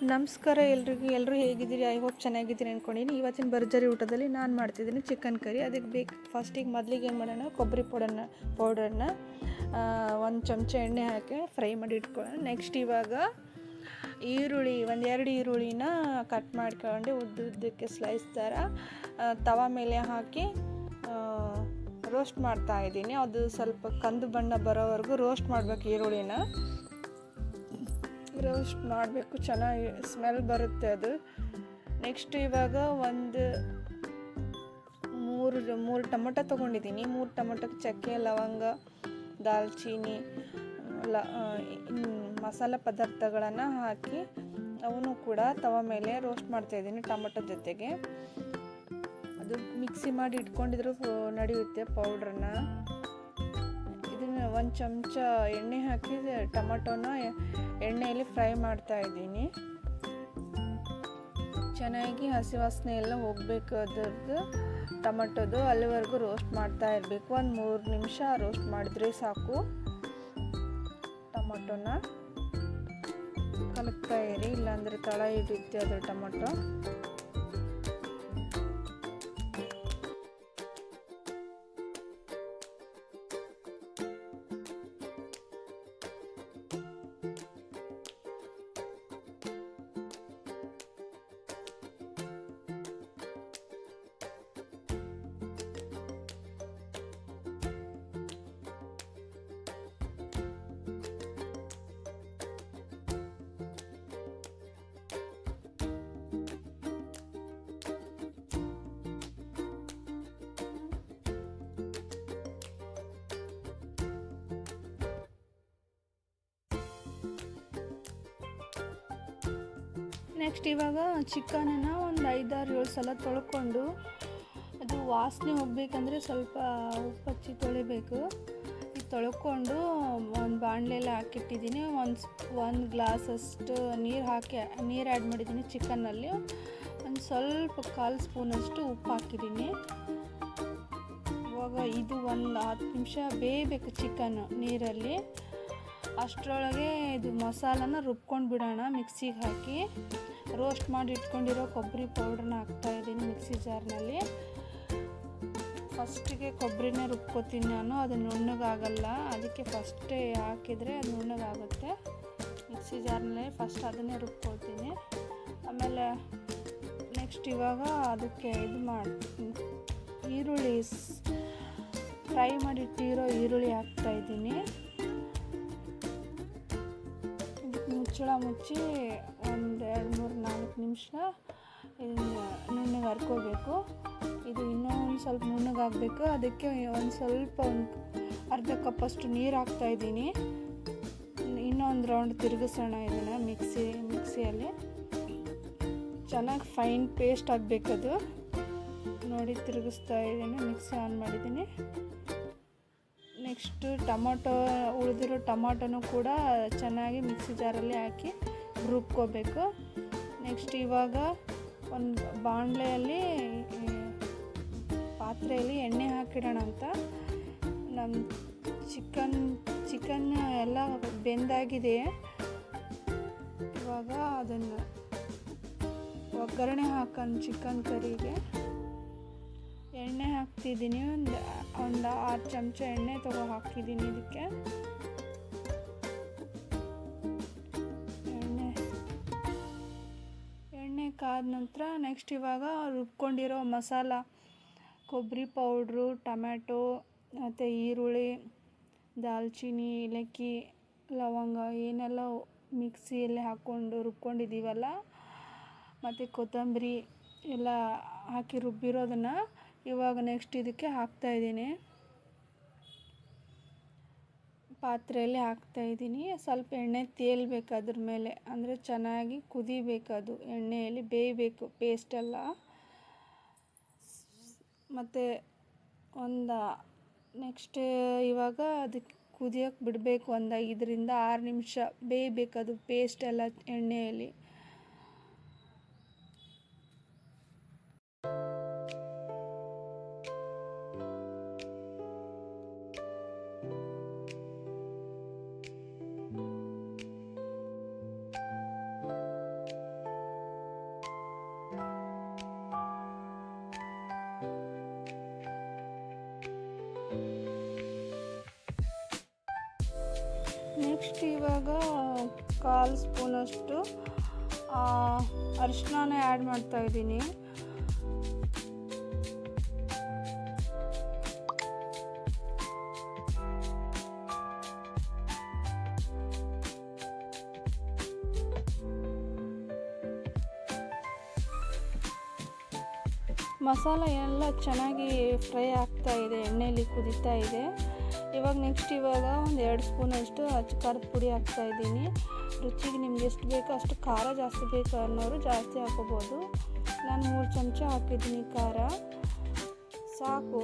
ನಮಸ್ಕಾರ ಎಲ್ರಿಗೂ. ಎಲ್ಲರೂ ಹೇಗಿದ್ದೀರಿ? ಐ ಹೋಪ್ ಚೆನ್ನಾಗಿದ್ದೀನಿ ಅಂದ್ಕೊಂಡಿನಿ. ಇವತ್ತಿನ ಭರ್ಜರಿ ಊಟದಲ್ಲಿ ನಾನು ಮಾಡ್ತಿದ್ದೀನಿ ಚಿಕನ್ ಕರಿ. ಅದಕ್ಕೆ ಬೇಕು ಮೊದಲಿಗೆ ಏನು ಮಾಡೋಣ, ಕೊಬ್ಬರಿ ಪೌಡರನ್ನು ಒಂದು ಚಮಚ ಎಣ್ಣೆ ಹಾಕಿ ಫ್ರೈ ಮಾಡಿ ಇಟ್ಕೊಳ್ಳೋಣ. ನೆಕ್ಸ್ಟ್ ಇವಾಗ ಎರಡು ಈರುಳ್ಳಿನ ಕಟ್ ಮಾಡ್ಕೊಂಡು ಉದ್ದಕ್ಕೆ ಸ್ಲೈಸ್ ಥರ ತವಾ ಮೇಲೆ ಹಾಕಿ ರೋಸ್ಟ್ ಮಾಡ್ತಾಯಿದ್ದೀನಿ. ಅದು ಸ್ವಲ್ಪ ಕಂದು ಬಣ್ಣ ಬರೋವರೆಗೂ ರೋಸ್ಟ್ ಮಾಡಬೇಕು. ಈರುಳ್ಳಿನ ರೋಸ್ಟ್ ಮಾಡಬೇಕು, ಚೆನ್ನಾಗಿ ಸ್ಮೆಲ್ ಬರುತ್ತೆ ಅದು. ನೆಕ್ಸ್ಟ್ ಇವಾಗ ಒಂದು ಮೂರು ಟೊಮೊಟೊ ತೊಗೊಂಡಿದ್ದೀನಿ. 3 ಟೊಮೊಟೊಕ್ಕೆ ಚಕ್ಕೆ, ಲವಂಗ, ದಾಲ್ಚೀನಿ ಮಸಾಲ ಪದಾರ್ಥಗಳನ್ನು ಹಾಕಿ ಅವನು ಕೂಡ ತವ ಮೇಲೆ ರೋಸ್ಟ್ ಮಾಡ್ತಾಯಿದ್ದೀನಿ ಟೊಮೊಟೊ ಜೊತೆಗೆ. ಅದು ಮಿಕ್ಸಿ ಮಾಡಿ ಇಟ್ಕೊಂಡಿದ್ರು ನಡೆಯುತ್ತೆ ಪೌಡ್ರನ್ನ. ಇದನ್ನು 1 ಚಮಚ ಎಣ್ಣೆ ಹಾಕಿ ಟೊಮೊಟೊನ ಎಣ್ಣೆಯಲ್ಲಿ ಫ್ರೈ ಮಾಡ್ತಾ ಇದ್ದೀನಿ. ಚೆನ್ನಾಗಿ ಹಸಿ ವಾಸನೆ ಎಲ್ಲ ಹೋಗಬೇಕು ಅದರದ್ದು ಟೊಮೊಟೊದು, ಅಲ್ಲಿವರೆಗೂ ರೋಸ್ಟ್ ಮಾಡ್ತಾ ಇರಬೇಕು. ಒಂದು 3 ನಿಮಿಷ ರೋಸ್ಟ್ ಮಾಡಿದ್ರೆ ಸಾಕು. ಟೊಮೊಟೊನ ಕಲಕ್ತಾ ಇರಿ, ಇಲ್ಲಾಂದರೆ ತಳ ಹಿಡಿಯುತ್ತೆ ಅದ್ರ ಟೊಮೊಟೊ. ನೆಕ್ಸ್ಟ್ ಇವಾಗ ಚಿಕನನ್ನು ಒಂದು 5-6-7 ಸಲ ತೊಳ್ಕೊಂಡು, ಅದು ವಾಸನೆ ಹೋಗ್ಬೇಕಂದ್ರೆ ಸ್ವಲ್ಪ ಉಪ್ಪು ಹಚ್ಚಿ ತೊಳಿಬೇಕು. ಇದು ತೊಳ್ಕೊಂಡು ಒಂದು ಬಾಣಲೆಯಲ್ಲಿ ಹಾಕಿಟ್ಟಿದ್ದೀನಿ. ಒಂದು ಗ್ಲಾಸಷ್ಟು ನೀರು ಆ್ಯಡ್ ಮಾಡಿದ್ದೀನಿ. ಚಿಕನ್ನಲ್ಲಿ ಒಂದು ಸ್ವಲ್ಪ 1/4 ಸ್ಪೂನಷ್ಟು ಉಪ್ಪು ಹಾಕಿದ್ದೀನಿ. ಇವಾಗ ಇದು ಒಂದು 10 ನಿಮಿಷ ಬೇಯಬೇಕು ಚಿಕನ್ ನೀರಲ್ಲಿ. ಅಷ್ಟರೊಳಗೆ ಇದು ಮಸಾಲನ ರುಬ್ಕೊಂಡು ಬಿಡೋಣ. ಮಿಕ್ಸಿಗೆ ಹಾಕಿ ರೋಸ್ಟ್ ಮಾಡಿ ಇಟ್ಕೊಂಡಿರೋ ಕೊಬ್ಬರಿ ಪೌಡ್ರನ್ನ ಹಾಕ್ತಾಯಿದ್ದೀನಿ ಮಿಕ್ಸಿ ಜಾರ್ನಲ್ಲಿ. ಫಸ್ಟಿಗೆ ಕೊಬ್ಬರಿನೇ ರುಬ್ಕೋತೀನಿ ನಾನು, ಅದು ನುಣ್ಣಗಾಗಲ್ಲ. ಅದಕ್ಕೆ ಫಸ್ಟೇ ಹಾಕಿದರೆ ಅದು ನುಣ್ಣಗಾಗುತ್ತೆ. ಮಿಕ್ಸಿ ಜಾರ್ನಲ್ಲಿ ಫಸ್ಟ್ ಅದನ್ನೇ ರುಬ್ಕೊಳ್ತೀನಿ. ಆಮೇಲೆ ನೆಕ್ಸ್ಟ್ ಇವಾಗ ಅದಕ್ಕೆ ಈರುಳ್ಳಿ ಫ್ರೈ ಮಾಡಿಟ್ಟಿರೋ ಈರುಳ್ಳಿ ಹಾಕ್ತಾಯಿದ್ದೀನಿ. ಮುಚ್ಚಳ ಮುಚ್ಚಿ ಒಂದು 2-3-4 ನಿಮಿಷ ಇದನ್ನು ನುಣ್ಣಗೆ ಹರ್ಕೋಬೇಕು. ಇದು ಇನ್ನೂ ಒಂದು ಸ್ವಲ್ಪ ನುಣ್ಣಗಾಗಬೇಕು. ಅದಕ್ಕೆ ಒಂದು ಅರ್ಧ ಕಪ್ಪಷ್ಟು ನೀರು ಹಾಕ್ತಾಯಿದ್ದೀನಿ. ಇನ್ನೊಂದು ರೌಂಡ್ ತಿರುಗಿಸೋಣ ಇದನ್ನು ಮಿಕ್ಸಿಯಲ್ಲಿ. ಚೆನ್ನಾಗಿ ಫೈನ್ ಪೇಸ್ಟ್ ಆಗಬೇಕದು. ನೋಡಿ ತಿರುಗಿಸ್ತಾ ಇದ್ದೀನಿ, ಮಿಕ್ಸಿ ಆನ್ ಮಾಡಿದ್ದೀನಿ. ನೆಕ್ಸ್ಟ್ ಉಳಿದಿರೋ ಟೊಮೊಟೊನೂ ಕೂಡ ಚೆನ್ನಾಗಿ ಮಿಕ್ಸಿ ಜಾರಲ್ಲಿ ಹಾಕಿ ರುಬ್ಕೋಬೇಕು. ನೆಕ್ಸ್ಟ್ ಇವಾಗ ಒಂದು ಪಾತ್ರೆಯಲ್ಲಿ ಎಣ್ಣೆ ಹಾಕಿಡೋಣ ಅಂತ. ನಮ್ಮ ಚಿಕನ್ ಎಲ್ಲ ಬೆಂದಾಗಿದೆ. ಇವಾಗ ಅದನ್ನು ಒಗ್ಗರಣೆ ಹಾಕೋಣ. ಚಿಕನ್ ಕರಿಗೆ ಎಣ್ಣೆ ಹಾಕ್ತಿದ್ದೀನಿ. ಒಂದು 6 ಚಮಚ ಎಣ್ಣೆ ಹಾಕಿದ್ದೀನಿ ಇದಕ್ಕೆ. ಎಣ್ಣೆ ಕಾದ ನಂತರ ನೆಕ್ಸ್ಟ್ ಇವಾಗ ರುಬ್ಕೊಂಡಿರೋ ಮಸಾಲ, ಕೊಬ್ಬರಿ ಪೌಡ್ರು, ಟೊಮ್ಯಾಟೊ ಮತ್ತು ಈರುಳ್ಳಿ, ದಾಲ್ಚಿನ್ನಿ, ಏಲಕ್ಕಿ, ಲವಂಗ ಏನೆಲ್ಲ ಮಿಕ್ಸಿಯಲ್ಲಿ ಹಾಕ್ಕೊಂಡು ರುಬ್ಕೊಂಡಿದ್ದೀವಲ್ಲ, ಮತ್ತು ಕೊತ್ತಂಬರಿ ಎಲ್ಲ ಹಾಕಿ ರುಬ್ಬಿರೋದನ್ನು ಇವಾಗ ನೆಕ್ಸ್ಟ್ ಇದಕ್ಕೆ ಹಾಕ್ತಾಯಿದ್ದೀನಿ. ಪಾತ್ರೆಯಲ್ಲಿ ಹಾಕ್ತಾಯಿದ್ದೀನಿ. ಸ್ವಲ್ಪ ಎಣ್ಣೆ ತೇಲ್ಬೇಕು ಅದ್ರ ಮೇಲೆ, ಅಂದರೆ ಚೆನ್ನಾಗಿ ಕುದಿಬೇಕು. ಎಣ್ಣೆಯಲ್ಲಿ ಬೇಯಬೇಕು ಪೇಸ್ಟೆಲ್ಲ. ಮತ್ತು ನೆಕ್ಸ್ಟ್ ಇವಾಗ ಅದಕ್ಕೆ ಕುದಿಯೋಕ್ಕೆ ಬಿಡಬೇಕು. ಒಂದು 5-6 ನಿಮಿಷ ಬೇಯಬೇಕು ಪೇಸ್ಟ್ ಎಲ್ಲ ಎಣ್ಣೆಯಲ್ಲಿ. ನೆಕ್ಸ್ಟ್ ಇವಾಗ 1/4 ಸ್ಪೂನಷ್ಟು ಅರಿಶಿನ ಆ್ಯಡ್ ಮಾಡ್ತಾಯಿದ್ದೀನಿ. ಮಸಾಲ ಎಲ್ಲ ಚೆನ್ನಾಗಿ ಫ್ರೈ ಆಗ್ತಾ ಇದೆ, ಎಣ್ಣೆಯಲ್ಲಿ ಕುದೀತಾ ಇದೆ. ಇವಾಗ ಒಂದು 2 ಸ್ಪೂನಷ್ಟು ಖಾರದ ಪುಡಿ ಹಾಕ್ತಾಯಿದ್ದೀನಿ. ರುಚಿಗೆ ನಿಮ್ಗೆ ಎಷ್ಟು ಬೇಕೋ ಅಷ್ಟು ಖಾರ ಜಾಸ್ತಿ ಬೇಕು ಅನ್ನೋರು ಜಾಸ್ತಿ ಹಾಕೋಬೋದು. ನಾನು 3 ಚಮಚ ಹಾಕಿದ್ದೀನಿ ಖಾರ, ಸಾಕು.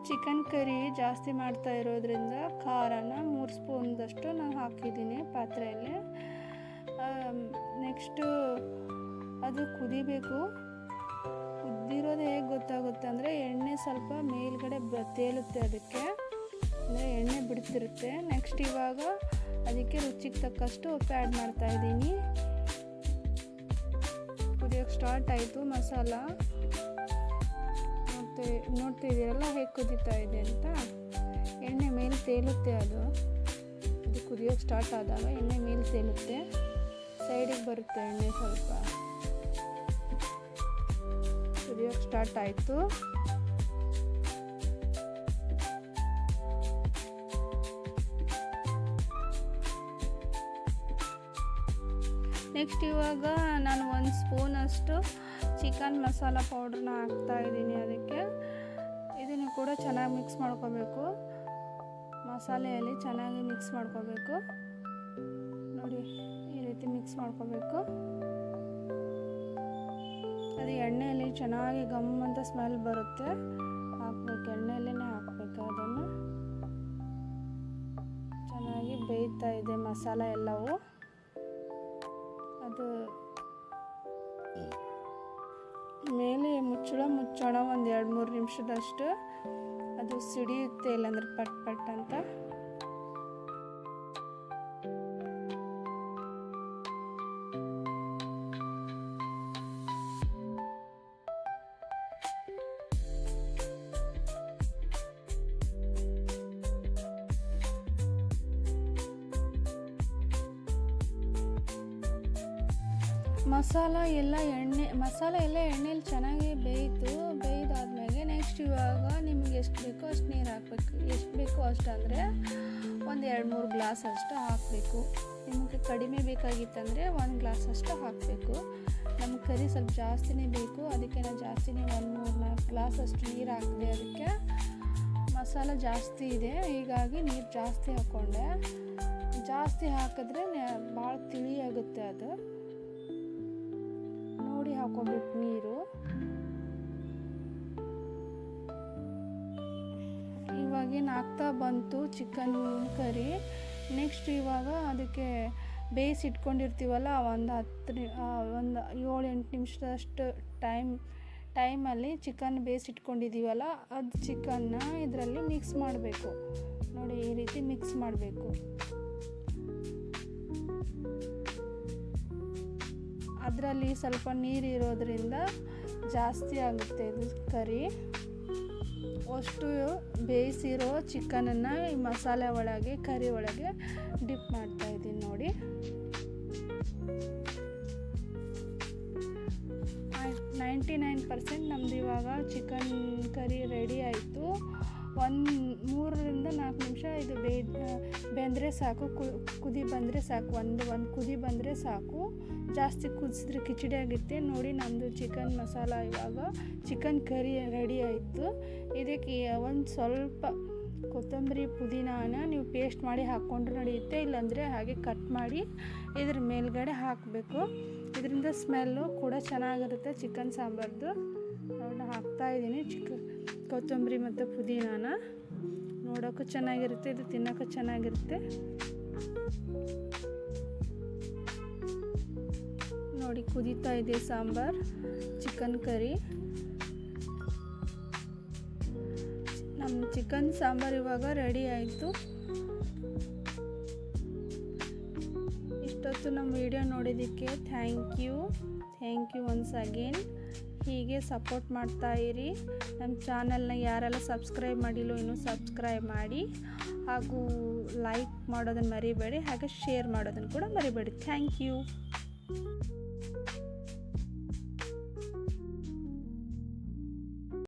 ಚಿಕನ್ ಕರಿ ಜಾಸ್ತಿ ಮಾಡ್ತಾ ಇರೋದ್ರಿಂದ ಖಾರನ 3 ಸ್ಪೂನ್ದಷ್ಟು ನಾನು ಹಾಕಿದ್ದೀನಿ ಪಾತ್ರೆಯಲ್ಲಿ. ನೆಕ್ಸ್ಟು ಅದು ಕುದಿಬೇಕು. ಕುದ್ದಿರೋದು ಹೇಗೆ ಗೊತ್ತಾಗುತ್ತೆ ಅಂದರೆ ಎಣ್ಣೆ ಸ್ವಲ್ಪ ಮೇಲ್ಗಡೆ ತೇಲುತ್ತೆ, ಅದಕ್ಕೆ ಅಂದರೆ ಎಣ್ಣೆ ಬಿಡ್ತಿರುತ್ತೆ. ನೆಕ್ಸ್ಟ್ ಇವಾಗ ಅದಕ್ಕೆ ರುಚಿಗೆ ತಕ್ಕಷ್ಟು ಉಪ್ಪು ಆ್ಯಡ್ ಮಾಡ್ತಾಯಿದ್ದೀನಿ. ಕುದಿಯೋಕ್ಕೆ ಸ್ಟಾರ್ಟ್ ಆಯಿತು ಮಸಾಲ. ನೋಡ್ತಿದ್ದೀರಲ್ಲ ಹೇಗೆ ಕುದೀತಾ ಇದೆ ಅಂತ. ಎಣ್ಣೆ ಮೇಲೆ ತೇಲುತ್ತೆ, ಅದು ಕುದಿಯೋಕ್ಕೆ ಸ್ಟಾರ್ಟ್ ಆದಾಗ ಎಣ್ಣೆ ಮೇಲೆ ತೇಲುತ್ತೆ, ಸೈಡಿಗೆ ಬರುತ್ತೆ ಎಣ್ಣೆ ಸ್ವಲ್ಪ. ಕುದಿಯೋಕ್ಕೆ ಸ್ಟಾರ್ಟ್ ಆಯಿತು. ನೆಕ್ಸ್ಟ್ ಇವಾಗ ನಾನು 1 ಸ್ಪೂನಷ್ಟು ಚಿಕನ್ ಮಸಾಲ ಪೌಡ್ರನ್ನ ಹಾಕ್ತಾಯಿದ್ದೀನಿ. ಅದಕ್ಕೆ ಇದನ್ನು ಕೂಡ ಚೆನ್ನಾಗಿ ಮಿಕ್ಸ್ ಮಾಡ್ಕೋಬೇಕು. ಮಸಾಲೆಯಲ್ಲಿ ಚೆನ್ನಾಗಿ ಮಿಕ್ಸ್ ಮಾಡ್ಕೋಬೇಕು. ನೋಡಿ, ಈ ರೀತಿ ಮಿಕ್ಸ್ ಮಾಡ್ಕೋಬೇಕು. ಅದು ಎಣ್ಣೆಯಲ್ಲಿ ಚೆನ್ನಾಗಿ ಗಮ್ ಅಂತ ಸ್ಮೆಲ್ ಬರುತ್ತೆ, ಹಾಕ್ಬೇಕು. ಎಣ್ಣೆಯಲ್ಲೇ ಹಾಕಬೇಕು. ಅದನ್ನು ಚೆನ್ನಾಗಿ ಬೇಯ್ತಾ ಇದೆ ಮಸಾಲ ಎಲ್ಲವೂ. ಅದು ಮೇಲೆ ಮುಚ್ಚೋಣ 1 2-3 ನಿಮಿಷದಷ್ಟು. ಅದು ಸಿಡಿಯುತ್ತೆ, ಇಲ್ಲಾಂದ್ರೆ ಪಟ್ ಪಟ್ ಅಂತ. ಮಸಾಲ ಎಲ್ಲ ಎಣ್ಣೆಯಲ್ಲಿ ಚೆನ್ನಾಗಿ ಬೇಯ್ದಾದ್ಮೇಲೆ ನೆಕ್ಸ್ಟ್ ಇವಾಗ ನಿಮ್ಗೆ ಎಷ್ಟು ಬೇಕೋ ಅಷ್ಟು ನೀರು ಹಾಕಬೇಕು. ಎಷ್ಟು ಬೇಕೋ ಅಷ್ಟು ಅಂದರೆ 1-2-3 ಗ್ಲಾಸ್ ಅಷ್ಟು ಹಾಕಬೇಕು. ನಿಮಗೆ ಕಡಿಮೆ ಬೇಕಾಗಿತ್ತಂದರೆ 1 ಗ್ಲಾಸ್ ಅಷ್ಟು ಹಾಕಬೇಕು. ನಮ್ಗೆ ಕರಿ ಸ್ವಲ್ಪ ಜಾಸ್ತಿನೇ ಬೇಕು, ಅದಕ್ಕೆ ನಾನು ಜಾಸ್ತಿನೇ 1-3-4 ಗ್ಲಾಸ್ ಅಷ್ಟು ನೀರು ಹಾಕಿದೆ. ಅದಕ್ಕೆ ಮಸಾಲ ಜಾಸ್ತಿ ಇದೆ, ಹೀಗಾಗಿ ನೀರು ಜಾಸ್ತಿ ಹಾಕ್ಕೊಂಡೆ. ಜಾಸ್ತಿ ಹಾಕಿದ್ರೆ ಭಾಳ ತಿಳಿಯಾಗುತ್ತೆ. ಅದು ನೋಡಿ ಹಾಕೋಬೇಕು ನೀರು. ಇವಾಗೇನು ಆಗ್ತಾ ಬಂತು ಚಿಕನ್ ಕರಿ. ನೆಕ್ಸ್ಟ್ ಇವಾಗ ಅದಕ್ಕೆ ಬೇಯಿಸಿಟ್ಕೊಂಡಿರ್ತೀವಲ್ಲ, ಒಂದು 7-8 ನಿಮಿಷದಷ್ಟು ಟೈಮಲ್ಲಿ ಚಿಕನ್ ಬೇಯಿಸಿಟ್ಕೊಂಡಿದ್ದೀವಲ್ಲ, ಅದು ಚಿಕನ್ನ ಇದರಲ್ಲಿ ಮಿಕ್ಸ್ ಮಾಡಬೇಕು. ನೋಡಿ, ಈ ರೀತಿ ಮಿಕ್ಸ್ ಮಾಡಬೇಕು. ಅದರಲ್ಲಿ ಸ್ವಲ್ಪ ನೀರು ಇರೋದ್ರಿಂದ ಜಾಸ್ತಿ ಆಗುತ್ತೆ ಇದು ಕರಿ. ಅಷ್ಟು ಬೇಯಿಸಿರೋ ಚಿಕನನ್ನು ಈ ಮಸಾಲೆ ಒಳಗೆ, ಕರಿ ಒಳಗೆ ಡಿಪ್ ಮಾಡ್ತಾ ಇದ್ದೀನಿ. ನೋಡಿ, 99% ನಮ್ದು ಇವಾಗ ಚಿಕನ್ ಕರಿ ರೆಡಿ ಆಯಿತು. 3-4 ನಿಮಿಷ ಇದು ಬೆಂದರೆ ಸಾಕು, ಕುದಿ ಬಂದರೆ ಸಾಕು. ಒಂದು ಕುದಿ ಬಂದರೆ ಸಾಕು. ಜಾಸ್ತಿ ಕುದಿಸಿದ್ರೆ ಕಿಚಡಿ ಆಗುತ್ತೆ. ನೋಡಿ, ನಮ್ಮದು ಚಿಕನ್ ಮಸಾಲ ಇವಾಗ ಚಿಕನ್ ಕರಿ ರೆಡಿ ಆಯಿತು. ಇದಕ್ಕೆ ಒಂದು ಸ್ವಲ್ಪ ಕೊತ್ತಂಬರಿ ಪುದೀನಾನ ನೀವು ಪೇಸ್ಟ್ ಮಾಡಿ ಹಾಕ್ಕೊಂಡ್ರೆ ನಡೆಯುತ್ತೆ, ಇಲ್ಲಾಂದರೆ ಹಾಗೆ ಕಟ್ ಮಾಡಿ ಇದ್ರ ಮೇಲ್ಗಡೆ ಹಾಕಬೇಕು. ಇದರಿಂದ ಸ್ಮೆಲ್ಲು ಕೂಡ ಚೆನ್ನಾಗಿರುತ್ತೆ ಚಿಕನ್ ಸಾಂಬಾರ್ದು. ನೋಡಿ, ಹಾಕ್ತಾಯಿದ್ದೀನಿ ಕೊತ್ತಂಬರಿ ಮತ್ತು ಪುದೀನಾನ. ನೋಡೋಕ್ಕೂ ಚೆನ್ನಾಗಿರುತ್ತೆ, ಇದು ತಿನ್ನೋಕ್ಕೂ ಚೆನ್ನಾಗಿರುತ್ತೆ. ನೋಡಿ, ಕುದೀತಾ ಇದೆ ಸಾಂಬಾರ್, ಚಿಕನ್ ಕರಿ. ನಮ್ಮ ಚಿಕನ್ ಸಾಂಬಾರ್ ಇವಾಗ ರೆಡಿ ಆಯಿತು. ಇಷ್ಟೊತ್ತು ನಮ್ಮ ವಿಡಿಯೋ ನೋಡಿದ್ದಕ್ಕೆ ಥ್ಯಾಂಕ್ ಯು ಒನ್ಸ್ ಅಗೇನ್. ಹೀಗೆ ಸಪೋರ್ಟ್ ಮಾಡ್ತಾ ಇರಿ. ನಮ್ಮ ಚಾನಲ್ನ ಯಾರೆಲ್ಲ ಸಬ್ಸ್ಕ್ರೈಬ್ ಮಾಡಿಲ್ಲೋ ಇನ್ನೂ ಸಬ್ಸ್ಕ್ರೈಬ್ ಮಾಡಿ, ಹಾಗೂ ಲೈಕ್ ಮಾಡೋದನ್ನು ಮರಿಬೇಡಿ, ಹಾಗೆ ಶೇರ್ ಮಾಡೋದನ್ನು ಕೂಡ ಮರಿಬೇಡಿ. Thank you.